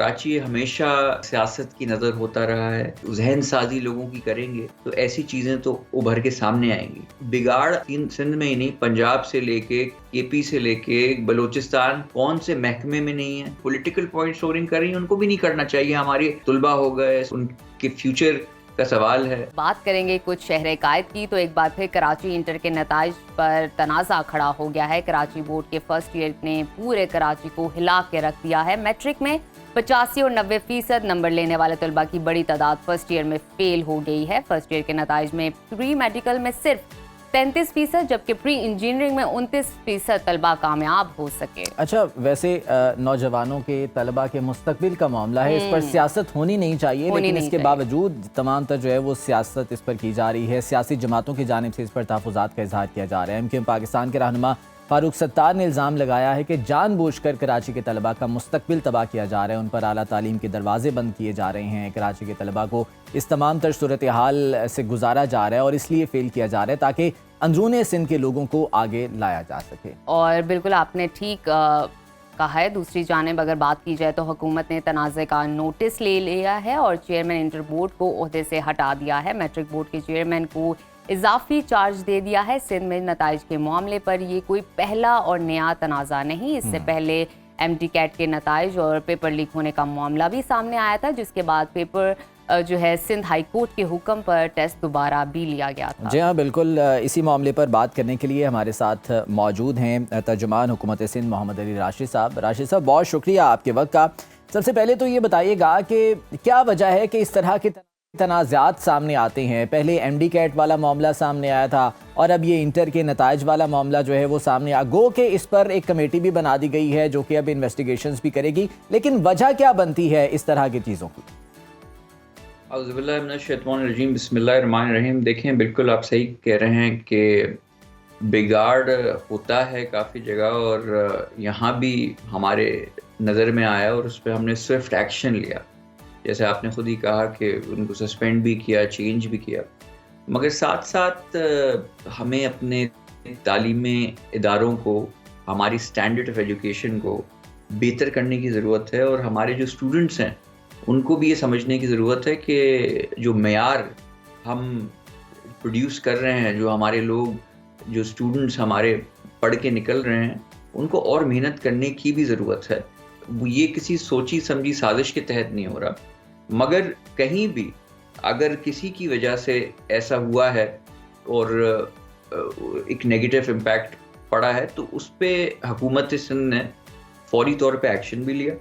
کراچی ہمیشہ سیاست کی نظر ہوتا رہا ہے. ذہن سازی لوگوں کی کریں گے تو ایسی چیزیں تو ابھر کے سامنے آئیں گی. بگاڑ سندھ میں ہی نہیں، پنجاب سے لے کے کے پی سے لے کے بلوچستان کون سے محکمے میں نہیں ہے. پولیٹیکل پوائنٹ اسکورنگ کر رہی ہیں، ان کو بھی نہیں کرنا چاہیے. ہمارے طلبہ ہو گئے، ان کے فیوچر کا سوال ہے. بات کریں گے کچھ شہر قائد کی تو ایک بار پھر کراچی انٹر کے نتائج پر تنازع کھڑا ہو گیا ہے. کراچی بورڈ کے فرسٹ ایئر نے پورے کراچی کو ہلا کے رکھ دیا ہے. میٹرک میں 85 اور 90% نمبر لینے والے طلبہ کی بڑی تعداد فرسٹ ایئر میں فیل ہو گئی ہے. فرسٹ ایئر کے نتائج میں پری میڈیکل میں صرف 33%، جبکہ پری انجینئرنگ میں 29% طلبہ کامیاب ہو سکے. اچھا، ویسے نوجوانوں کے طلبہ کے مستقبل کا معاملہ ہے، اس پر سیاست ہونی نہیں چاہیے، لیکن اس کے باوجود تمام تر جو ہے وہ سیاست اس پر کی جا رہی ہے. سیاسی جماعتوں کی جانب سے اس پر تحفظات کا اظہار کیا جا رہا ہے. ایم پاکستان کے رہنما فاروق ستار نے الزام لگایا ہے کہ جان بوجھ کر کراچی کے طلبہ کا مستقبل تباہ کیا جا رہا ہے، ان پر اعلیٰ تعلیم کے دروازے بند کیے جا رہے ہیں. کراچی کے طلبہ کو اس تمام تر صورتحال سے گزارا جا رہا ہے اور اس لیے فیل کیا جا رہا ہے تاکہ اندرون سندھ کے لوگوں کو آگے لایا جا سکے. اور بالکل آپ نے ٹھیک کہا ہے. دوسری جانب اگر بات کی جائے تو حکومت نے تنازع کا نوٹس لے لیا ہے اور چیئرمین انٹر بورڈ کو عہدے سے ہٹا دیا ہے. میٹرک بورڈ کے چیئرمین کو اضافی چارج دے دیا ہے. سندھ میں نتائج کے معاملے پر یہ کوئی پہلا اور نیا تنازع نہیں. اس سے پہلے ایم ٹی کیٹ کے نتائج اور پیپر لیک ہونے کا معاملہ بھی سامنے آیا تھا، جس کے بعد پیپر جو ہے سندھ ہائی کورٹ کے حکم پر ٹیسٹ دوبارہ بھی لیا گیا تھا. جی ہاں، بالکل. اسی معاملے پر بات کرنے کے لیے ہمارے ساتھ موجود ہیں ترجمان حکومت سندھ محمد علی راشد صاحب. راشد صاحب، بہت شکریہ آپ کے وقت کا. سب سے پہلے تو یہ بتائیے گا کہ کیا وجہ ہے کہ اس طرح کے تنازعات سامنے آتے ہیں؟ پہلے ایم ڈی کیٹ والا معاملہ سامنے آیا تھا اور اب یہ انٹر کے نتائج والا معاملہ جو ہے وہ سامنے آ گو کہ اس پر ایک کمیٹی بھی بنا دی گئی ہے جو کہ اب انویسٹیگیشنز بھی کرے گی، لیکن وجہ کیا بنتی ہے اس طرح کی چیزوں کی؟ اعوذ باللہ من الشیطان الرجیم، بسم اللہ الرحمن الرحیم. دیکھیں، بالکل آپ صحیح کہہ رہے ہیں کہ بگاڑ ہوتا ہے کافی جگہ، اور یہاں بھی ہمارے نظر میں آیا اور اس پہ ہم نے سوئفٹ ایکشن لیا. جیسے آپ نے خود ہی کہا کہ ان کو سسپینڈ بھی کیا، چینج بھی کیا، مگر ساتھ ساتھ ہمیں اپنے تعلیمی اداروں کو، ہماری اسٹینڈرڈ آف ایجوکیشن کو بہتر کرنے کی ضرورت ہے. اور ہمارے جو اسٹوڈنٹس ہیں ان کو بھی یہ سمجھنے کی ضرورت ہے کہ جو معیار ہم پروڈیوس کر رہے ہیں، جو ہمارے لوگ، جو اسٹوڈنٹس ہمارے پڑھ کے نکل رہے ہیں، ان کو اور محنت کرنے کی بھی ضرورت ہے. یہ کسی سوچی سمجھی سازش کے تحت نہیں ہو رہا، مگر کہیں بھی اگر کسی کی وجہ سے ایسا ہوا ہے اور ایک نیگیٹو امپیکٹ پڑا ہے تو اس پہ حکومت سندھ نے فوری طور پہ ایکشن بھی لیا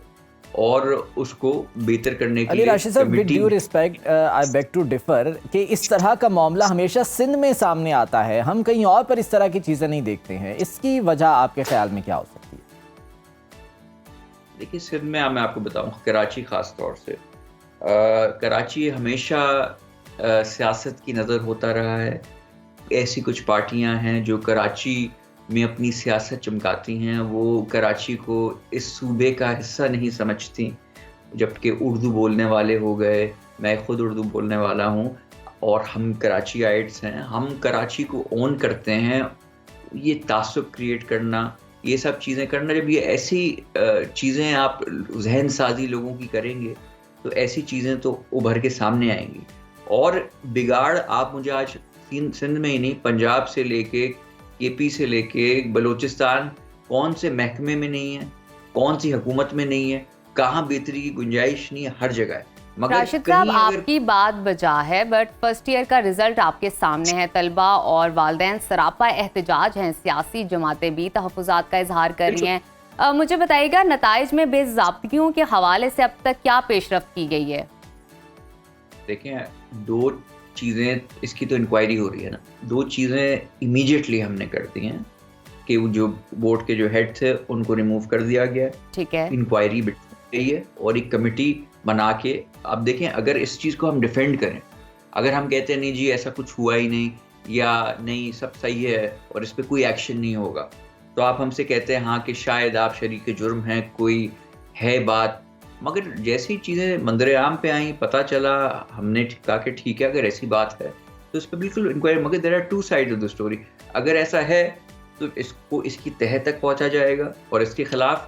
اور اس کو بہتر کرنے کے لیے. علی راشد صاحب، with due respect I beg to differ کہ اس طرح کا معاملہ ہمیشہ سندھ میں سامنے آتا ہے، ہم کہیں اور پر اس طرح کی چیزیں نہیں دیکھتے ہیں. اس کی وجہ آپ کے خیال میں کیا ہو سکتی ہے؟ دیکھیے، سندھ میں میں آپ کو بتاؤں، کراچی خاص طور سے، کراچی ہمیشہ سیاست کی نظر ہوتا رہا ہے. ایسی کچھ پارٹیاں ہیں جو کراچی میں اپنی سیاست چمکاتی ہیں، وہ کراچی کو اس صوبے کا حصہ نہیں سمجھتی. جبکہ اردو بولنے والے ہو گئے، میں خود اردو بولنے والا ہوں اور ہم کراچی آئٹس ہیں، ہم کراچی کو اون کرتے ہیں. یہ تعصب کریٹ کرنا، یہ سب چیزیں کرنا، جب یہ ایسی چیزیں آپ ذہن سازی لوگوں کی کریں گے تو ایسی چیزیں تو ابھر کے سامنے آئیں گی. اور بگاڑ آپ مجھے آج سندھ میں ہی نہیں، پنجاب سے لے کے کے پی سے لے کے بلوچستان کون سے محکمے میں نہیں ہے، کون سی حکومت میں نہیں ہے، کہاں بہتری کی گنجائش نہیں ہے، ہر جگہ ہے. راشد صاحب، آپ کی بات بجا ہے، بٹ فرسٹ ایئر کا رزلٹ آپ کے سامنے ہے. طلبہ اور والدین سراپا احتجاج ہیں، سیاسی جماعتیں بھی تحفظات کا اظہار کر رہی ہیں. مجھے بتائیے گا، نتائج میں بے ضابطگیوں کے حوالے سے اب تک کیا پیش رفت کی گئی ہے؟ دیکھیں، دو چیزیں، اس کی تو انکوائری ہو رہی ہے نا. دو چیزیں امیڈیٹلی ہم نے کر دی ہیں کہ جو بورڈ کے جو ہیڈ تھے ان کو ریموو کر دیا گیا ہے. ٹھیک ہے، انکوائری گئی ہے اور ایک کمیٹی بنا کے. اب دیکھیں، اگر اس چیز کو ہم ڈیفینڈ کریں، اگر ہم کہتے ہیں نہیں جی ایسا کچھ ہوا ہی نہیں، یا نہیں سب صحیح ہے اور اس پہ کوئی ایکشن نہیں ہوگا، تو آپ ہم سے کہتے ہیں ہاں کہ شاید آپ شریک جرم ہیں، کوئی ہے بات. مگر جیسی چیزیں منظر عام پہ آئیں، پتہ چلا، ہم نے کہا کہ ٹھیک ہے اگر ایسی بات ہے تو اس پہ بالکل انکوائری. مگر there are two side of the story. اگر ایسا ہے تو اس کو اس کی تہہ تک پہنچا جائے گا اور اس کے خلاف